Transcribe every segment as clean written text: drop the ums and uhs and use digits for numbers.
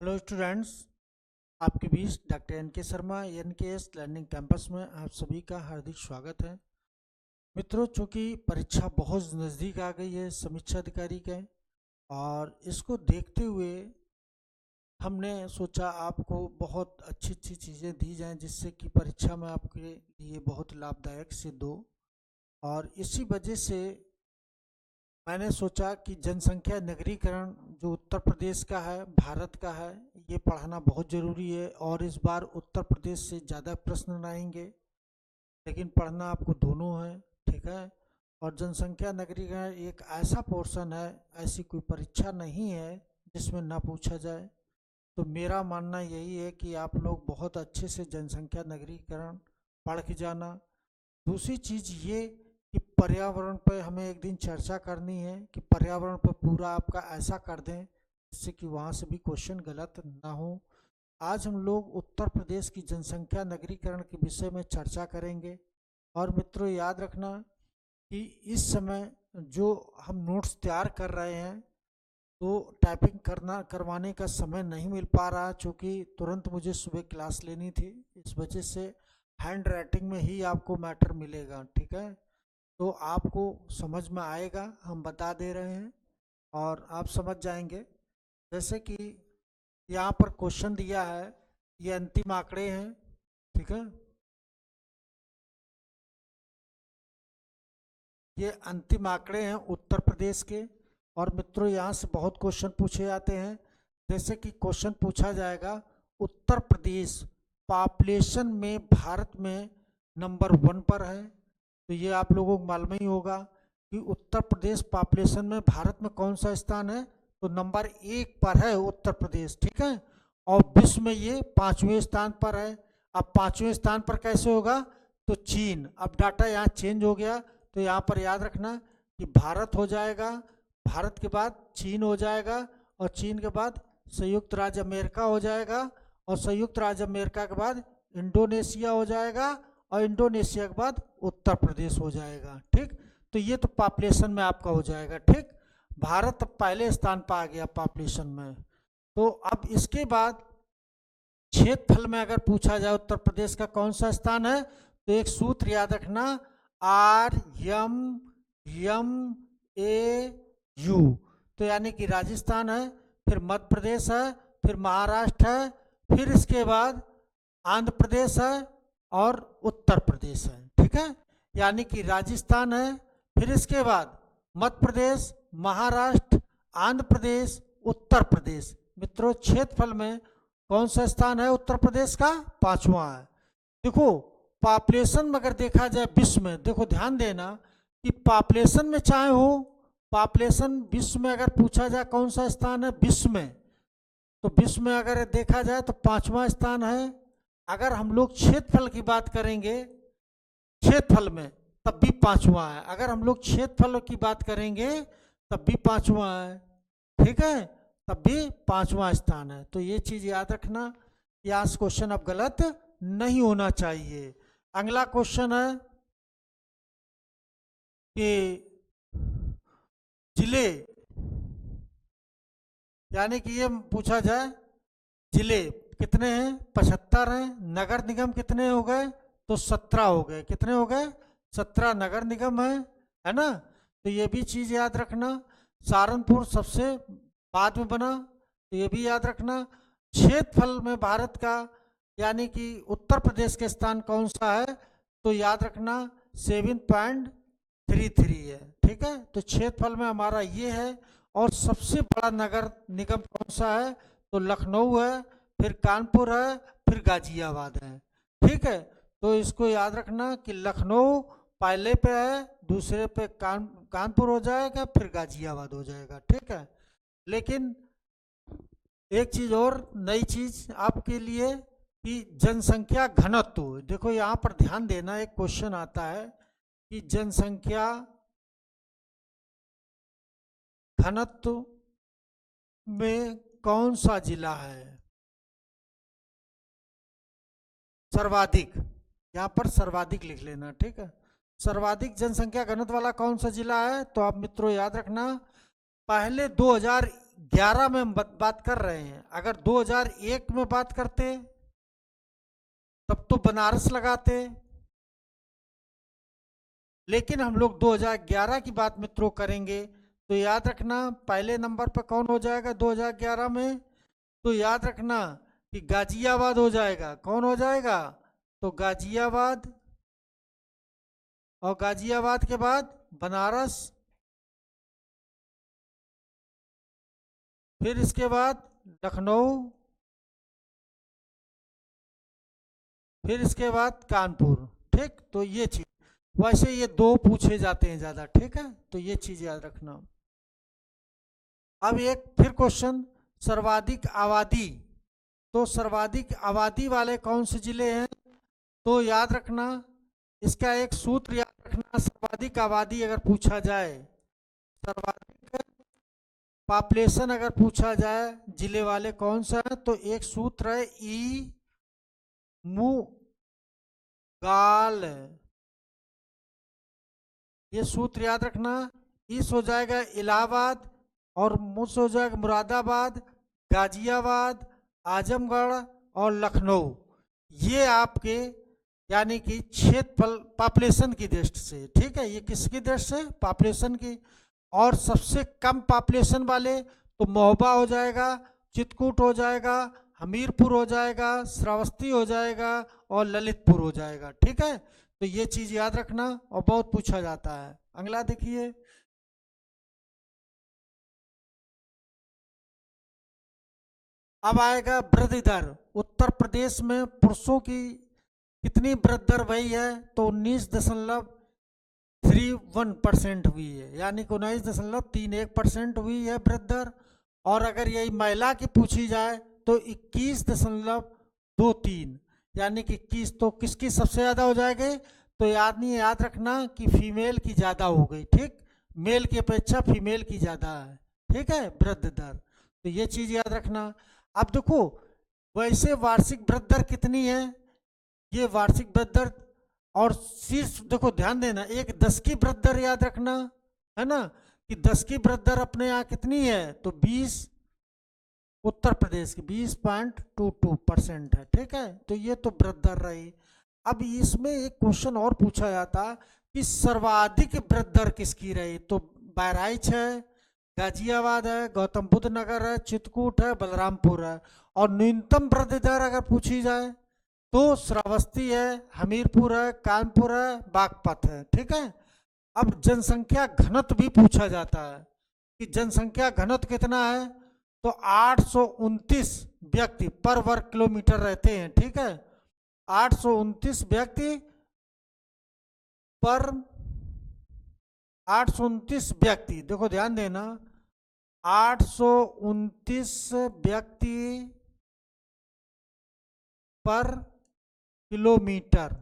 Hello students, आपके बीच doctor N के Sharma an learning campus में आप सभी का हार्दिक स्वागत है। मित्रों, चूँकि परीक्षा बहुत नज़दीक आ गई है समीक्षा अधिकारी के, और इसको देखते हुए हमने सोचा आपको बहुत अच्छी अच्छी चीज़ें दी जाएं जिससे कि परीक्षा में आपके लिए बहुत लाभदायक सिद्ध हो। और इसी वजह से मैंने सोचा कि जनसंख्या नगरीकरण जो उत्तर प्रदेश का है, भारत का है, ये पढ़ाना बहुत ज़रूरी है। और इस बार उत्तर प्रदेश से ज़्यादा प्रश्न आएंगे, लेकिन पढ़ना आपको दोनों है, ठीक है। और जनसंख्या नगरीकरण एक ऐसा पोर्शन है, ऐसी कोई परीक्षा नहीं है जिसमें ना पूछा जाए। तो मेरा मानना यही है कि आप लोग बहुत अच्छे से जनसंख्या नगरीकरण पढ़ के जाना। दूसरी चीज़ ये कि पर्यावरण पर हमें एक दिन चर्चा करनी है कि पर्यावरण पर पूरा आपका ऐसा कर दें जिससे कि वहाँ से भी क्वेश्चन गलत ना हो। आज हम लोग उत्तर प्रदेश की जनसंख्या नगरीकरण के विषय में चर्चा करेंगे। और मित्रों, याद रखना कि इस समय जो हम नोट्स तैयार कर रहे हैं तो टाइपिंग करवाने का समय नहीं मिल पा रहा, क्योंकि तुरंत मुझे सुबह क्लास लेनी थी। इस वजह से हैंड राइटिंग में ही आपको मैटर मिलेगा, ठीक है। तो आपको समझ में आएगा, हम बता दे रहे हैं और आप समझ जाएंगे। जैसे कि यहाँ पर क्वेश्चन दिया है, ये अंतिम आंकड़े हैं, ठीक है। ये अंतिम आंकड़े हैं उत्तर प्रदेश के। और मित्रों, यहाँ से बहुत क्वेश्चन पूछे जाते हैं। जैसे कि क्वेश्चन पूछा जाएगा, उत्तर प्रदेश पॉपुलेशन में भारत में नंबर 1 पर है। तो ये आप लोगों को मालूम ही होगा कि उत्तर प्रदेश पॉपुलेशन में भारत में कौन सा स्थान है, तो नंबर 1 पर है उत्तर प्रदेश, ठीक है। और विश्व में ये 5वें स्थान पर है। अब 5वें स्थान पर कैसे होगा, तो चीन। अब डाटा यहाँ चेंज हो गया, तो यहाँ पर याद रखना कि भारत हो जाएगा, भारत के बाद चीन हो जाएगा, और चीन के बाद संयुक्त राज्य अमेरिका हो जाएगा, और संयुक्त राज्य अमेरिका के बाद इंडोनेशिया हो जाएगा, और इंडोनेशिया के बाद उत्तर प्रदेश हो जाएगा, ठीक। तो ये तो पॉपुलेशन में आपका हो जाएगा, ठीक। भारत पहले स्थान पर आ गया पॉपुलेशन में। तो अब इसके बाद क्षेत्रफल में अगर पूछा जाए उत्तर प्रदेश का कौन सा स्थान है, तो एक सूत्र याद रखना, RMU। तो यानी कि राजस्थान है, फिर मध्य प्रदेश है, फिर महाराष्ट्र है, फिर इसके बाद आंध्र प्रदेश है और उत्तर प्रदेश है, ठीक है। यानी कि राजस्थान है, फिर इसके बाद मध्य प्रदेश, महाराष्ट्र, आंध्र प्रदेश, उत्तर प्रदेश। मित्रों, क्षेत्रफल में कौन सा स्थान है उत्तर प्रदेश का, 5वां है। देखो, पॉपुलेशन में अगर देखा जाए विश्व में, देखो ध्यान देना कि पॉपुलेशन में चाहे हो, पॉपुलेशन विश्व में अगर पूछा जाए कौन सा स्थान है विश्व में, तो विश्व में अगर देखा जाए तो 5वां स्थान है। अगर हम लोग क्षेत्रफल की बात करेंगे, क्षेत्रफल में, तब भी 5वां है। अगर हम लोग क्षेत्रफल की बात करेंगे तब भी 5वां है, ठीक है, तब भी 5वां स्थान है। तो ये चीज याद रखना, यहाँ से क्वेश्चन अब गलत नहीं होना चाहिए। अगला क्वेश्चन है कि जिले, यानी कि ये पूछा जाए जिले कितने हैं, 75 हैं। नगर निगम कितने हो गए, तो 17 हो गए। कितने हो गए, 17 नगर निगम है ना। तो ये भी चीज याद रखना। सहारनपुर सबसे बाद में बना, तो ये भी याद रखना। क्षेत्रफल में भारत का, यानी कि उत्तर प्रदेश के स्थान कौन सा है, तो याद रखना 7.33 है, ठीक है। तो क्षेत्रफल में हमारा ये है। और सबसे बड़ा नगर निगम कौन सा है, तो लखनऊ है, फिर कानपुर है, फिर गाजियाबाद है, ठीक है। तो इसको याद रखना कि लखनऊ पहले पे है, दूसरे पे कानपुर हो जाएगा, फिर गाजियाबाद हो जाएगा, ठीक है। लेकिन एक चीज और नई चीज आपके लिए कि जनसंख्या घनत्व, देखो यहाँ पर ध्यान देना, एक क्वेश्चन आता है कि जनसंख्या घनत्व में कौन सा जिला है सर्वाधिक। यहाँ पर सर्वाधिक लिख लेना, ठीक है। सर्वाधिक जनसंख्या घनत्व वाला कौन सा जिला है, तो आप मित्रों याद रखना, पहले 2011 में हम बात कर रहे हैं। अगर 2001 में बात करते तब तो बनारस लगाते, लेकिन हम लोग 2011 की बात मित्रों करेंगे। तो याद रखना पहले नंबर पर कौन हो जाएगा 2011 में, तो याद रखना कि गाजियाबाद हो जाएगा। कौन हो जाएगा, तो गाजियाबाद, और गाजियाबाद के बाद बनारस, फिर इसके बाद लखनऊ, फिर इसके बाद कानपुर। ठीक, तो ये चीज, वैसे ये दो पूछे जाते हैं ज्यादा। ठीक है, तो ये चीज याद रखना। अब एक फिर क्वेश्चन, सर्वाधिक आबादी, तो सर्वाधिक आबादी वाले कौन से जिले हैं, तो याद रखना इसका एक सूत्र याद रखना। सर्वाधिक आबादी अगर पूछा जाए, सर्वाधिक पॉपुलेशन अगर पूछा जाए जिले वाले कौन सा है, तो एक सूत्र है ई मु गाल, ये सूत्र याद रखना। इस हो जाएगा इलाहाबाद, और मुस हो जाएगा मुरादाबाद, गाजियाबाद, आजमगढ़ और लखनऊ। ये आपके यानी कि क्षेत्र पॉपुलेशन की दृष्टि से, ठीक है, ये किसकी दृष्टि से, पॉपुलेशन की। और सबसे कम पॉपुलेशन वाले तो महोबा हो जाएगा, चित्रकूट हो जाएगा, हमीरपुर हो जाएगा, श्रावस्ती हो जाएगा और ललितपुर हो जाएगा। ठीक है, तो ये चीज याद रखना और बहुत पूछा जाता है। अगला देखिए, अब आएगा वृद्धि दर। उत्तर प्रदेश में पुरुषों की कितनी वृद्धि दर हुई है, तो 19.31% हुई है, यानी कि 19.31% हुई है वृद्धि दर। और अगर यही महिला की पूछी जाए तो 21.23, यानी कि 21, तो किसकी सबसे ज़्यादा हो जाएगी, तो याद रखना कि फीमेल की ज़्यादा हो गई। ठीक, मेल की अपेक्षा फीमेल की ज़्यादा है। ठीक है, वृद्धि दर, तो ये चीज़ याद रखना। अब देखो वैसे वार्षिक वृद्धि दर कितनी है, ये वार्षिक वृद्धि दर, और शीर्ष देखो ध्यान देना, एक 10 की वृद्धि दर याद रखना है ना, कि 10 की वृद्धि दर अपने यहाँ कितनी है, तो 20, उत्तर प्रदेश की 20.22% है। ठीक है, तो ये तो वृद्धि दर रही। अब इसमें एक क्वेश्चन और पूछा जाता कि सर्वाधिक वृद्धि दर किसकी रही, तो बहराइच है, गाजियाबाद है, गौतम बुद्ध नगर है, चित्रकूट है, बलरामपुर है। और न्यूनतम वृद्धि दर अगर पूछी जाए तो श्रावस्ती है, हमीरपुर है, कानपुर है, बागपत है। ठीक है, अब जनसंख्या घनत्व भी पूछा जाता है कि जनसंख्या घनत्व कितना है, तो 829 व्यक्ति पर वर्ग किलोमीटर रहते हैं। ठीक है, 829 व्यक्ति पर 829 व्यक्ति, देखो ध्यान देना, 829 व्यक्ति पर किलोमीटर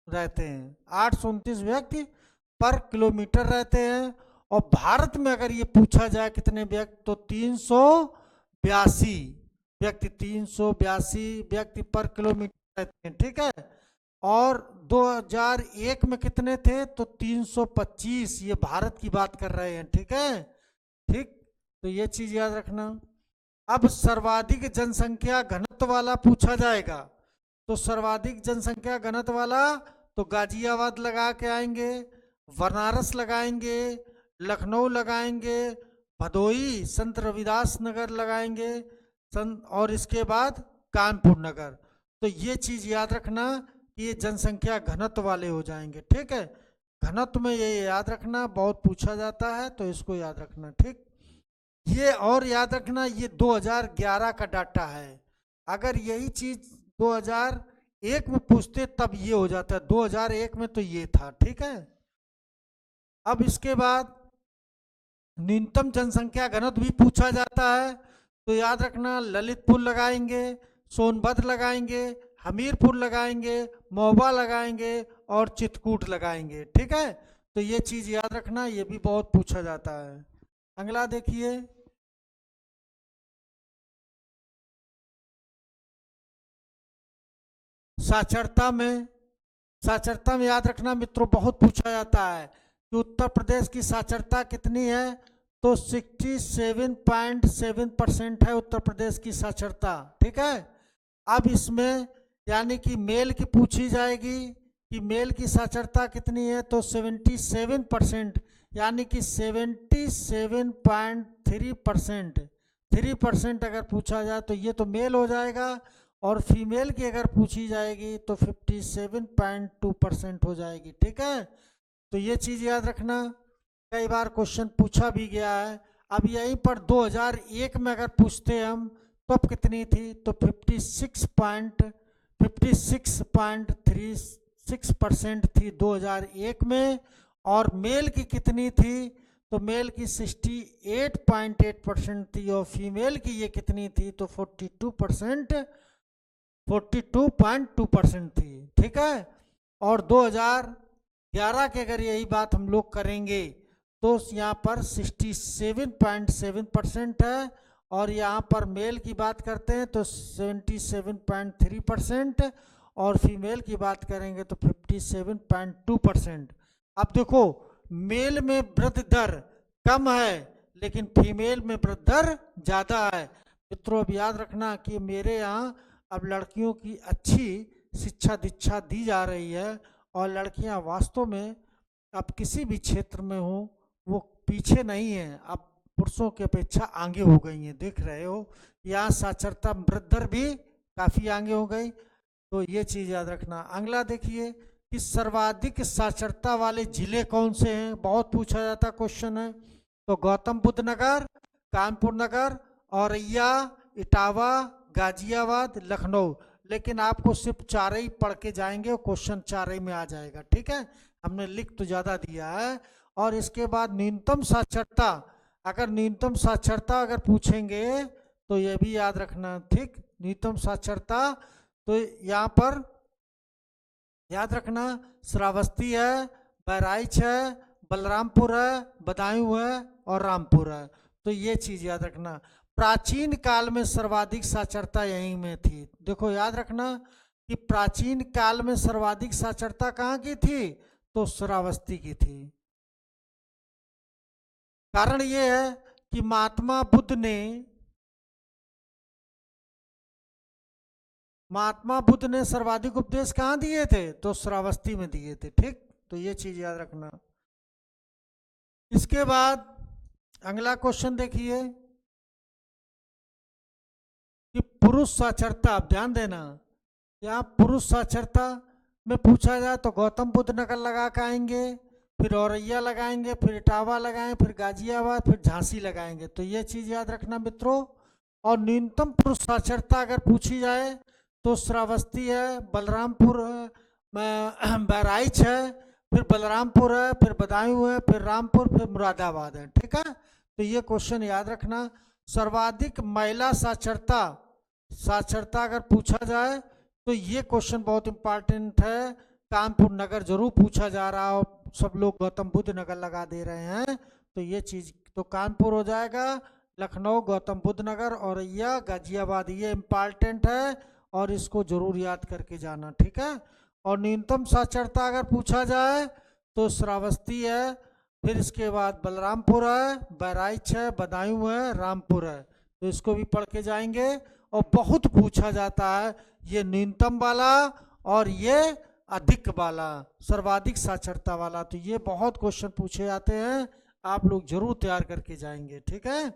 रहते हैं, 829 व्यक्ति पर किलोमीटर रहते हैं। और भारत में अगर ये पूछा जाए कितने व्यक्ति, तो 382 व्यक्ति, 382 व्यक्ति पर किलोमीटर रहते हैं। ठीक है, और 2001 में कितने थे, तो 325, ये भारत की बात कर रहे हैं। ठीक है, ठीक, तो ये चीज याद रखना। अब सर्वाधिक जनसंख्या घनत्व वाला पूछा जाएगा, तो सर्वाधिक जनसंख्या घनत्व वाला तो गाजियाबाद लगा के आएंगे, बनारस लगाएंगे, लखनऊ लगाएंगे, भदोही संत रविदास नगर लगाएंगे, और इसके बाद कानपुर नगर। तो ये चीज याद रखना कि ये जनसंख्या घनत्व वाले हो जाएंगे। ठीक है, घनत्व में ये याद रखना, बहुत पूछा जाता है, तो इसको याद रखना। ठीक, ये और याद रखना ये 2011 का डाटा है, अगर यही चीज 2001 में पूछते तब ये हो जाता है, 2001 में तो ये था। ठीक है, अब इसके बाद न्यूनतम जनसंख्या घनत्व भी पूछा जाता है, तो याद रखना ललितपुर लगाएंगे, सोनभद्र लगाएंगे, हमीरपुर लगाएंगे, महोबा लगाएंगे और चित्रकूट लगाएंगे। ठीक है, तो ये चीज याद रखना, ये भी बहुत पूछा जाता है। अगला देखिए, साक्षरता में, साक्षरता में याद रखना मित्रों बहुत पूछा जाता है कि उत्तर प्रदेश की साक्षरता कितनी है, तो 67.7% है उत्तर प्रदेश की साक्षरता। ठीक है, अब इसमें यानी कि मेल की पूछी जाएगी कि मेल की साक्षरता कितनी है, तो 77%, यानी कि 77.3%। 3% अगर पूछा जाए तो ये तो मेल हो जाएगा, और फीमेल की अगर पूछी जाएगी तो 57.2% हो जाएगी। ठीक है, तो ये चीज़ याद रखना, कई बार क्वेश्चन पूछा भी गया है। अब यहीं पर 2001 में अगर पूछते हम तो अब कितनी थी, तो 56.36% थी 2001 में। और मेल की कितनी थी, तो मेल की 68.8% थी, और फीमेल की ये कितनी थी, तो 42.2% थी। ठीक है, और 2011 के अगर यही बात हम लोग करेंगे तो यहाँ पर 67.7% है, और यहाँ पर मेल की बात करते हैं तो 77.3%, और फीमेल की बात करेंगे तो 57.2%। अब देखो, मेल में वृद्धि दर कम है लेकिन फीमेल में वृद्धि दर ज़्यादा है। मित्रों, अब याद रखना कि मेरे यहाँ अब लड़कियों की अच्छी शिक्षा दीक्षा दी जा रही है, और लड़कियां वास्तव में अब किसी भी क्षेत्र में हो वो पीछे नहीं है, अब पुरुषों की अपेक्षा आगे हो गई हैं। देख रहे हो, यहाँ साक्षरता वृद्धि दर भी काफ़ी आगे हो गई, तो ये चीज़ याद रखना। अगला देखिए कि सर्वाधिक साक्षरता वाले जिले कौन से हैं, बहुत पूछा जाता क्वेश्चन है। तो गौतम बुद्ध नगर, कानपुर नगर, औरैया, इटावा, गाजियाबाद, लखनऊ। लेकिन आपको सिर्फ 4 ही पढ़ के जाएंगे और क्वेश्चन 4 ही में आ जाएगा। ठीक है, हमने लिख तो ज़्यादा दिया है। और इसके बाद न्यूनतम साक्षरता, अगर न्यूनतम साक्षरता अगर पूछेंगे तो ये भी याद रखना। ठीक, न्यूनतम साक्षरता तो यहाँ पर याद रखना, श्रावस्ती है, बहराइच है, बलरामपुर है, बदायूं है और रामपुर है। तो ये चीज़ याद रखना। प्राचीन काल में सर्वाधिक साक्षरता यहीं में थी। देखो याद रखना कि प्राचीन काल में सर्वाधिक साक्षरता कहाँ की थी, तो श्रावस्ती की थी। कारण ये है कि महात्मा बुद्ध ने सर्वाधिक उपदेश कहाँ दिए थे, तो श्रावस्ती में दिए थे। ठीक, तो ये चीज याद रखना। इसके बाद अगला क्वेश्चन देखिए कि पुरुष साक्षरता, आप ध्यान देना, यहाँ पुरुष साक्षरता में पूछा जाए तो गौतम बुद्ध नगर लगा के आएंगे, फिर औरैया लगाएंगे, फिर इटावा लगाएंगे, फिर गाजियाबाद, फिर झांसी लगाएंगे। तो ये चीज़ याद रखना मित्रों। और न्यूनतम पुरुष साक्षरता अगर पूछी जाए तो श्रावस्ती है, बलरामपुर है, बहराइच है, फिर बलरामपुर है, फिर बदायूं है, फिर रामपुर, फिर मुरादाबाद है। ठीक है, तो ये क्वेश्चन याद रखना। सर्वाधिक महिला साक्षरता अगर पूछा जाए तो ये क्वेश्चन बहुत इंपॉर्टेंट है। कानपुर नगर जरूर पूछा जा रहा हो, सब लोग गौतम बुद्ध नगर लगा दे रहे हैं, तो ये चीज़ तो कानपुर हो जाएगा, लखनऊ, गौतम बुद्ध नगर, औरैया, गाजियाबाद, ये इम्पॉर्टेंट है और इसको जरूर याद करके जाना। ठीक है, और न्यूनतम साक्षरता अगर पूछा जाए तो श्रावस्ती है, फिर इसके बाद बलरामपुर है, बहराइच है, बदायूं है, रामपुर है। तो इसको भी पढ़ के जाएंगे। और बहुत पूछा जाता है ये न्यूनतम वाला और ये अधिक वाला, सर्वाधिक साक्षरता वाला, तो ये बहुत क्वेश्चन पूछे जाते हैं, आप लोग जरूर तैयार करके जाएंगे। ठीक है,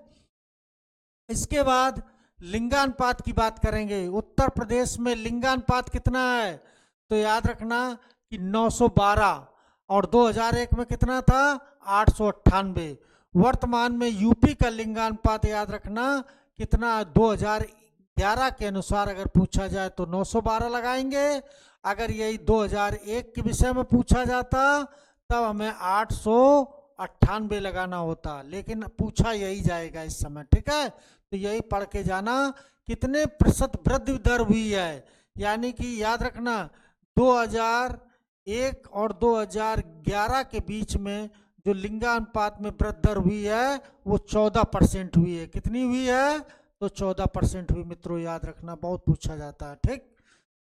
इसके बाद लिंगानुपात की बात करेंगे। उत्तर प्रदेश में लिंगानुपात कितना है, तो याद रखना कि 912, और 2001 में कितना था, 898। वर्तमान में यूपी का लिंगानुपात याद रखना कितना, 2011 के अनुसार अगर पूछा जाए तो 912 लगाएंगे। अगर यही 2001 के विषय में पूछा जाता तब हमें 898 लगाना होता, लेकिन पूछा यही जाएगा इस समय। ठीक है, तो यही पढ़ के जाना कितने प्रतिशत वृद्धि दर हुई है, यानी कि याद रखना 2001 और 2011 के बीच में जो लिंगानुपात में वृद्धि दर हुई है वो 14% हुई है। कितनी हुई है, तो 14% हुई। मित्रों याद रखना, बहुत पूछा जाता है। ठीक,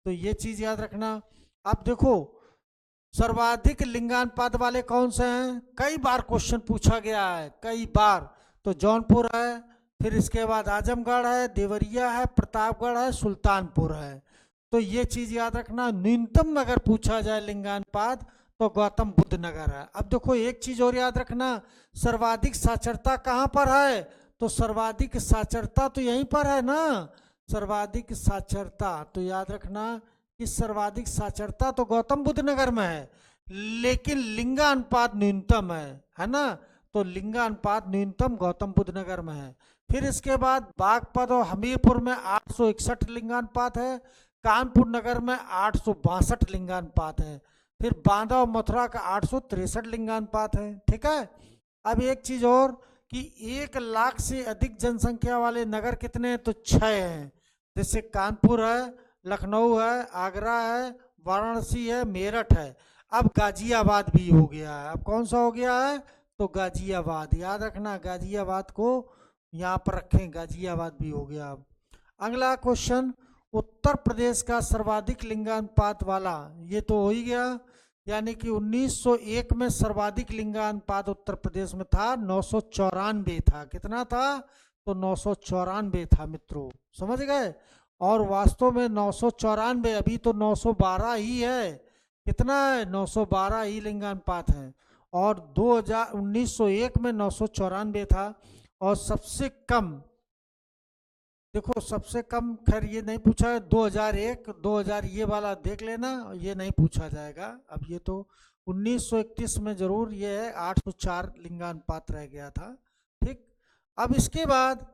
तो ये चीज याद रखना। अब देखो सर्वाधिक लिंगानुपात वाले कौन से हैं, कई बार क्वेश्चन पूछा गया है, कई बार। तो जौनपुर है, फिर इसके बाद आजमगढ़ है, देवरिया है, प्रतापगढ़ है, सुल्तानपुर है। तो ये चीज याद रखना। न्यूनतम अगर पूछा जाए लिंगानुपात तो गौतम बुद्ध नगर है। अब देखो एक चीज और याद रखना, सर्वाधिक साक्षरता कहाँ पर है? तो सर्वाधिक साक्षरता तो यहीं पर है ना, सर्वाधिक साक्षरता। तो याद रखना कि सर्वाधिक साक्षरता तो गौतम बुद्ध नगर में है, लेकिन लिंगानुपात न्यूनतम है ना। तो लिंगानुपात न्यूनतम गौतम बुद्ध नगर में है। फिर इसके बाद बागपत और हमीरपुर में 861 लिंगानुपात है, कानपुर नगर में 862 लिंगानुपात है, फिर बांदा और मथुरा का 863 लिंगानुपात है। ठीक है। अब एक चीज और कि 1 लाख से अधिक जनसंख्या वाले नगर कितने हैं? तो 6 हैं। जैसे कानपुर है, लखनऊ है, आगरा है, वाराणसी है, मेरठ है। अब गाजियाबाद भी हो गया है। अब कौन सा हो गया है? तो गाजियाबाद। याद रखना गाजियाबाद को यहाँ पर रखें, गाजियाबाद भी हो गया। अब अगला क्वेश्चन, उत्तर प्रदेश का सर्वाधिक लिंगानुपात वाला, ये तो हो ही गया, यानी कि 1901 में सर्वाधिक लिंगानुपात उत्तर प्रदेश में था, 994 था। कितना था? तो 994 था मित्रों, समझ गए। और वास्तव में 994, अभी तो 912 ही है। कितना है? 912 ही लिंगानुपात है। और 1901 में 994 था। और सबसे कम, देखो सबसे कम, खैर ये नहीं पूछा है, 2001, 2000 ये वाला देख लेना, ये नहीं पूछा जाएगा। अब ये तो 1931 में जरूर ये है, 804 लिंगानुपात रह गया था। ठीक। अब इसके बाद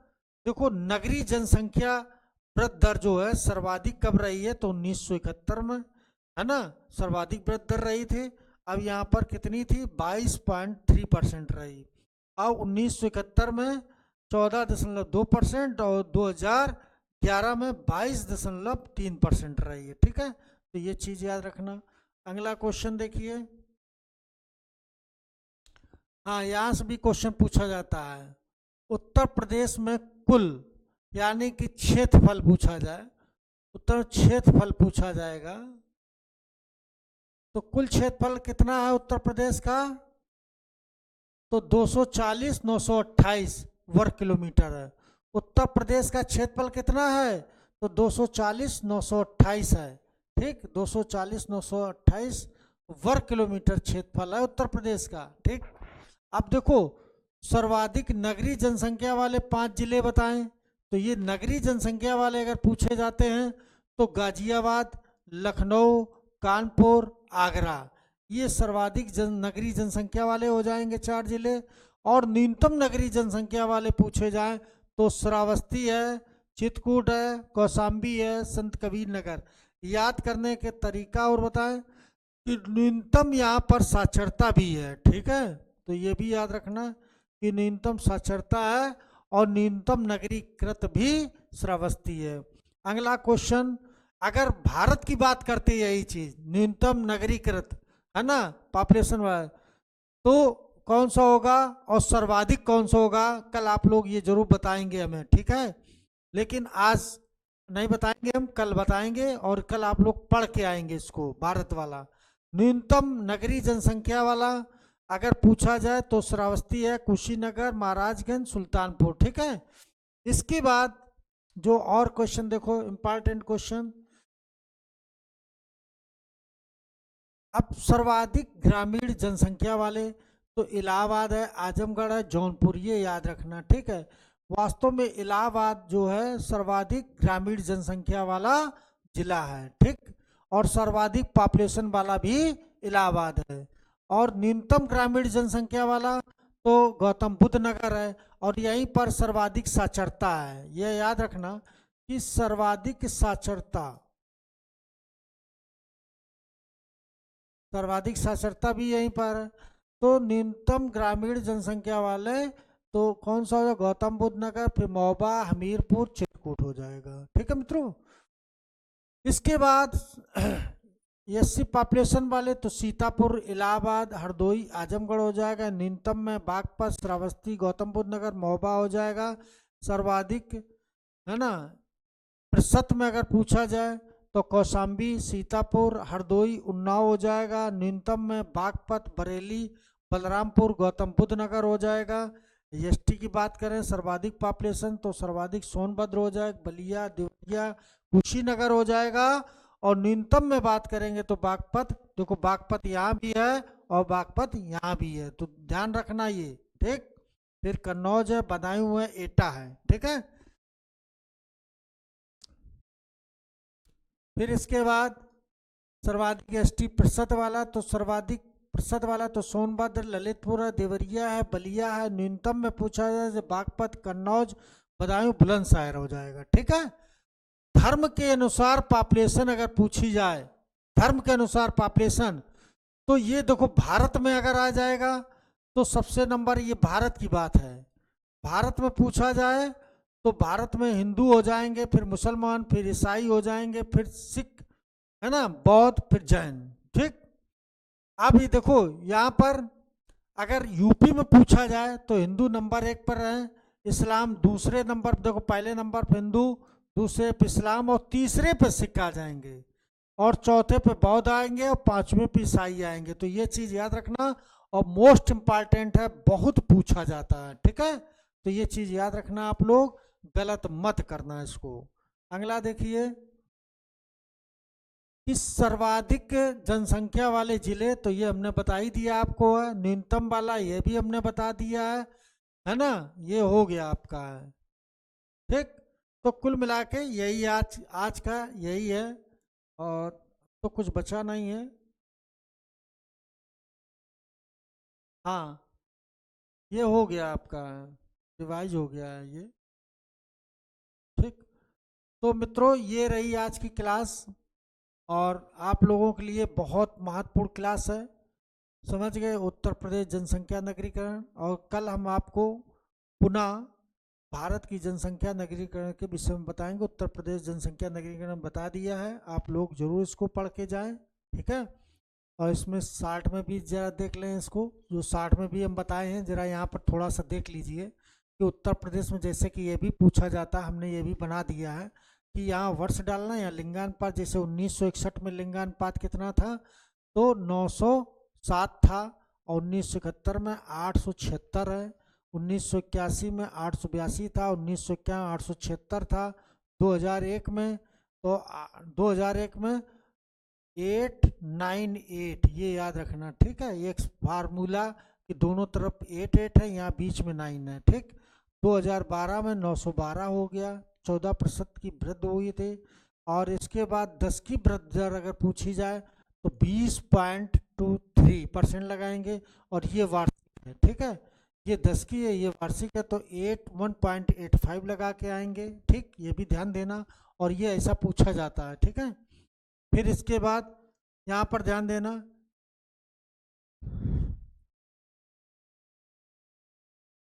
देखो नगरीय जनसंख्या वृद्धि दर जो है सर्वाधिक कब रही है? तो 1971 में, है ना, सर्वाधिक वृद्धि दर रही थी। अब यहाँ पर कितनी थी? 22.3% रही। अब 1971 में 14.2% और 2011 में 22.3% रही है। ठीक है, तो ये चीज याद रखना। अगला क्वेश्चन देखिए। हाँ, यहां से भी क्वेश्चन पूछा जाता है। उत्तर प्रदेश में कुल, यानी कि क्षेत्रफल पूछा जाए, उत्तर क्षेत्रफल पूछा जाएगा, तो कुल क्षेत्रफल कितना है उत्तर प्रदेश का? तो 240,928 वर्ग किलोमीटर है। उत्तर प्रदेश का क्षेत्रफल कितना है? तो 240,928 है। ठीक, 240,928 वर्ग किलोमीटर क्षेत्रफल है उत्तर प्रदेश का। ठीक। अब देखो सर्वाधिक नगरीय जनसंख्या वाले 5 जिले बताएं। तो ये नगरीय जनसंख्या वाले अगर पूछे जाते हैं तो गाजियाबाद, लखनऊ, कानपुर, आगरा, ये सर्वाधिक नगरीय जनसंख्या वाले हो जाएंगे 4 जिले। और न्यूनतम नगरीय जनसंख्या वाले पूछे जाएं तो श्रावस्ती है, चित्रकूट है, कौशाम्बी है, संत कबीर नगर। याद करने के तरीका और बताएं कि न्यूनतम यहाँ पर साक्षरता भी है। ठीक है, तो ये भी याद रखना कि न्यूनतम साक्षरता है और न्यूनतम नगरीकृत भी श्रावस्ती है। अगला क्वेश्चन, अगर भारत की बात करते हैं यही चीज, न्यूनतम नगरीकृत, है ना, पॉपुलेशन वाला, तो कौन सा होगा और सर्वाधिक कौन सा होगा? कल आप लोग ये जरूर बताएंगे हमें। ठीक है, लेकिन आज नहीं बताएंगे, हम कल बताएंगे। और कल आप लोग पढ़ के आएंगे इसको, भारत वाला न्यूनतम नगरीय जनसंख्या वाला अगर पूछा जाए तो श्रावस्ती है, कुशीनगर, महाराजगंज, सुल्तानपुर। ठीक है। इसके बाद जो और क्वेश्चन देखो, इंपॉर्टेंट क्वेश्चन, अब सर्वाधिक ग्रामीण जनसंख्या वाले तो इलाहाबाद है, आजमगढ़ है, जौनपुर, ये याद रखना। ठीक है, वास्तव में इलाहाबाद जो है सर्वाधिक ग्रामीण जनसंख्या वाला जिला है। ठीक, और सर्वाधिक पॉपुलेशन वाला भी इलाहाबाद है। और न्यूनतम ग्रामीण जनसंख्या वाला तो गौतम बुद्ध नगर है। और यहीं पर सर्वाधिक साक्षरता है, यह याद रखना कि सर्वाधिक साक्षरता, सर्वाधिक साक्षरता भी यहीं पर है। तो न्यूनतम ग्रामीण जनसंख्या वाले तो कौन सा होगा? गौतम बुद्ध नगर, फिर महोबा, हमीरपुर, चित्रकूट हो जाएगा। ठीक है मित्रों। इसके बाद एससी पॉपुलेशन वाले तो सीतापुर, इलाहाबाद, हरदोई, आजमगढ़ हो जाएगा। न्यूनतम में बागपत, श्रावस्ती, गौतम बुद्ध नगर, महोबा हो जाएगा। सर्वाधिक, है ना, प्रतिशत में अगर पूछा जाए तो कौशाम्बी, सीतापुर, हरदोई, उन्नाव हो जाएगा। न्यूनतम में बागपत, बरेली, बलरामपुर, गौतम बुद्ध नगर हो जाएगा। एसटी की बात करें सर्वाधिक पॉपुलेशन तो सर्वाधिक सोनभद्र हो जाएगा, बलिया, देवरिया, कुशीनगर हो जाएगा। और न्यूनतम में बात करेंगे तो बागपत, देखो बागपत यहाँ भी है और बागपत यहाँ भी है, तो ध्यान रखना ये, ठीक। फिर कन्नौज है, बदायूं है, एटा है, ठीक है। फिर इसके बाद सर्वाधिक एसटी प्रतिशत वाला तो सर्वाधिक प्रतिशत वाला तो सोनभद्र, ललितपुर है, देवरिया है, बलिया है। न्यूनतम में पूछा जाए तो बागपत, कन्नौज, बदायूं, बुलंदशहर हो जाएगा, ठीक है। धर्म के अनुसार पॉपुलेशन अगर पूछी जाए, धर्म के अनुसार पॉपुलेशन, तो ये देखो भारत में अगर आ जाएगा तो सबसे नंबर, ये भारत की बात है। भारत में पूछा जाए तो भारत में हिंदू हो जाएंगे, फिर मुसलमान, फिर ईसाई हो जाएंगे, फिर सिख, है ना, बौद्ध, फिर जैन, ठीक। अब ये देखो यहाँ पर अगर यूपी में पूछा जाए तो हिंदू नंबर 1 पर है, इस्लाम दूसरे नंबर, देखो पहले नंबर पर हिंदू, दूसरे पे इस्लाम और तीसरे पे सिख आ जाएंगे, और चौथे पे बौद्ध आएंगे और पांचवें पे ईसाई आएंगे। तो ये चीज़ याद रखना, और मोस्ट इम्पॉर्टेंट है, बहुत पूछा जाता है, ठीक है। तो ये चीज़ याद रखना आप लोग, गलत मत करना इसको। अगला देखिए कि सर्वाधिक जनसंख्या वाले जिले, तो ये हमने बता ही दिया आपको है। न्यूनतम वाला ये भी हमने बता दिया है ना, ये हो गया आपका है, ठीक। तो कुल मिला के यही आज आज का यही है, और तो कुछ बचा नहीं है। हाँ, ये हो गया आपका, रिवाइज हो गया है ये, ठीक। तो मित्रों ये रही आज की क्लास, और आप लोगों के लिए बहुत महत्वपूर्ण क्लास है, समझ गए, उत्तर प्रदेश जनसंख्या नगरीकरण। और कल हम आपको पुनः भारत की जनसंख्या नगरीकरण के विषय में बताएंगे। उत्तर प्रदेश जनसंख्या नगरीकरण बता दिया है, आप लोग जरूर इसको पढ़ के जाएं, ठीक है। और इसमें 60 में भी जरा देख लें इसको, जो 60 में भी हम बताए हैं, जरा यहाँ पर थोड़ा सा देख लीजिए कि उत्तर प्रदेश में जैसे कि ये भी पूछा जाता है, हमने ये भी बना दिया है कि यहाँ वर्ष डालना या लिंगानुपात। जैसे 1961 में लिंगानुपात कितना था, तो 907 था, और 1971 में 876 है, 1981 में 882 था, 1991 876 था, 2001 में, तो 2001 में 898, ये याद रखना, ठीक है। एक फार्मूला कि दोनों तरफ 8 है, यहाँ बीच में 9 है, ठीक। 2012 में 912 हो गया, 14% की वृद्धि हुई थी। और इसके बाद 10 की वृद्धि दर अगर पूछी जाए तो 20.23% लगाएंगे, और ये वार्षिक है, ठीक है। ये 10 की है, ये वार्षिक है, तो 1.85 लगा के आएंगे, ठीक। ये भी ध्यान देना, और ये ऐसा पूछा जाता है, ठीक है। फिर इसके बाद यहाँ पर ध्यान देना,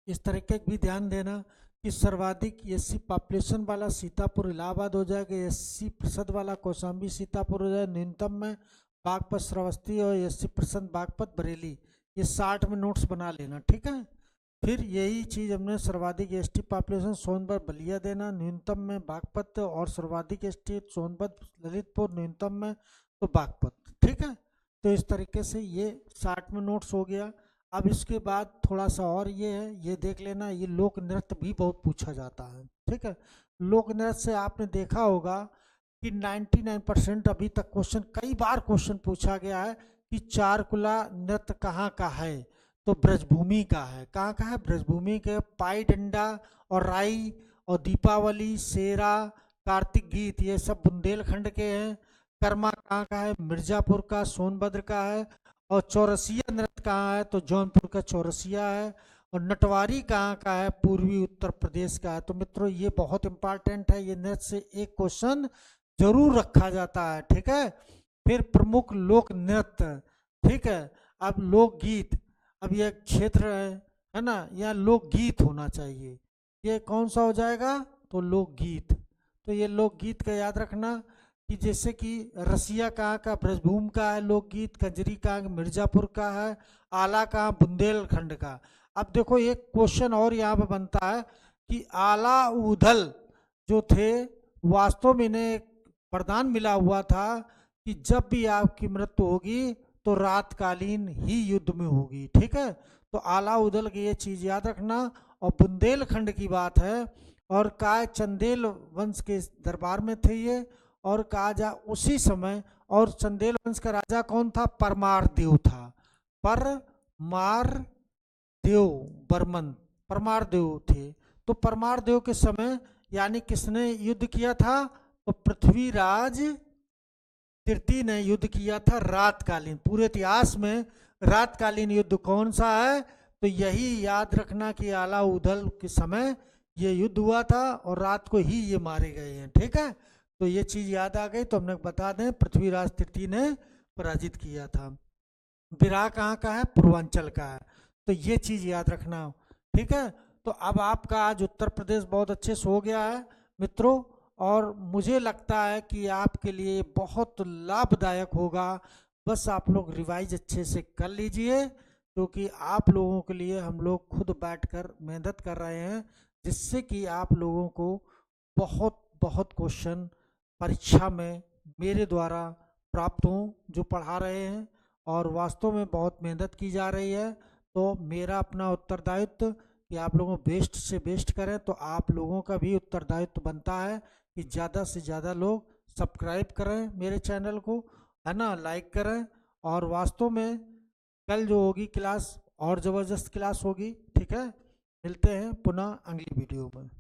इस तरीके भी ध्यान देना कि सर्वाधिक एससी पॉपुलेशन वाला सीतापुर इलाहाबाद हो जाएगा, 80% वाला कौशाम्बी सीतापुर हो जाएगा, न्यूनतम में बागपत श्रावस्ती और 80% बागपत बरेली। ये 60 में नोट्स बना लेना, ठीक है। फिर यही चीज़ हमने सर्वाधिक एसटी पॉपुलेशन सोनभद्र बलिया देना, न्यूनतम में बागपत, और सर्वाधिक एसटी सोनभद्र ललितपुर, न्यूनतम में तो बागपत, ठीक है। तो इस तरीके से ये 60 में नोट्स हो गया। अब इसके बाद थोड़ा सा और ये है, ये देख लेना, ये लोक नृत्य भी बहुत पूछा जाता है, ठीक है। लोक नृत्य से आपने देखा होगा कि 99% अभी तक क्वेश्चन, कई बार क्वेश्चन पूछा गया है कि चारकुला नृत्य कहाँ का है, तो ब्रजभूमि का है। कहाँ का है, ब्रजभूमि के। पाई डंडा और राई और दीपावली, सेरा, कार्तिक गीत, ये सब बुंदेलखंड के हैं। कर्मा कहाँ का है, मिर्जापुर का, सोनभद्र का है। और चौरसिया नृत्य कहाँ है, तो जौनपुर का चौरसिया है। और नटवारी कहाँ का है, पूर्वी उत्तर प्रदेश का है। तो मित्रों ये बहुत इंपॉर्टेंट है, ये नृत्य से एक क्वेश्चन जरूर रखा जाता है, ठीक है। फिर प्रमुख लोक नृत्य, ठीक है। अब लोकगीत, अब यह क्षेत्र है ना, यह लोकगीत होना चाहिए, ये कौन सा हो जाएगा, तो लोकगीत। तो ये लोकगीत का याद रखना कि जैसे कि रसिया कहाँ का, ब्रजभूमि का है लोकगीत, कंजरी कहाँ मिर्जापुर का है, आला कहाँ बुंदेलखंड का। अब देखो एक क्वेश्चन और यहाँ पे बनता है कि आला उदल जो थे, वास्तव में इन्हें वरदान मिला हुआ था कि जब भी आपकी मृत्यु होगी तो रातकालीन ही युद्ध में होगी, ठीक है। तो आला उदल की ये चीज़ याद रखना। और बुंदेलखंड की बात है। और कहा चंदेल वंश के दरबार में थे ये, और कहा जा उसी समय, और चंदेल वंश का राजा कौन था? परमार देव था। परमार देव बर्मन परमार देव थे। तो परमार देव के समय यानी किसने युद्ध किया था? तो पृथ्वीराज तृतीय ने युद्ध किया था रातकालीन। पूरे इतिहास में रातकालीन युद्ध कौन सा है? तो यही याद रखना कि आला उदल के समय ये युद्ध हुआ था और रात को ही ये मारे गए हैं। ठीक है, तो ये चीज याद आ गई तो हमने बता दें पृथ्वीराज तृतीय ने पराजित किया था। बिराह कहाँ का है? पूर्वांचल का है। तो ये चीज याद रखना। ठीक है, तो अब आपका आज उत्तर प्रदेश बहुत अच्छे से हो गया है मित्रों, और मुझे लगता है कि आपके लिए बहुत लाभदायक होगा। बस आप लोग रिवाइज अच्छे से कर लीजिए, क्योंकि आप लोगों के लिए हम लोग खुद बैठकर मेहनत कर रहे हैं, जिससे कि आप लोगों को बहुत बहुत क्वेश्चन परीक्षा में मेरे द्वारा प्राप्त हों, जो पढ़ा रहे हैं। और वास्तव में बहुत मेहनत की जा रही है। तो मेरा अपना उत्तरदायित्व कि आप लोगों बेस्ट से बेस्ट करें, तो आप लोगों का भी उत्तरदायित्व बनता है कि ज़्यादा से ज़्यादा लोग सब्सक्राइब करें मेरे चैनल को, है ना, लाइक करें। और वास्तव में कल जो होगी क्लास और ज़बरदस्त क्लास होगी। ठीक है, मिलते हैं पुनः अगली वीडियो में।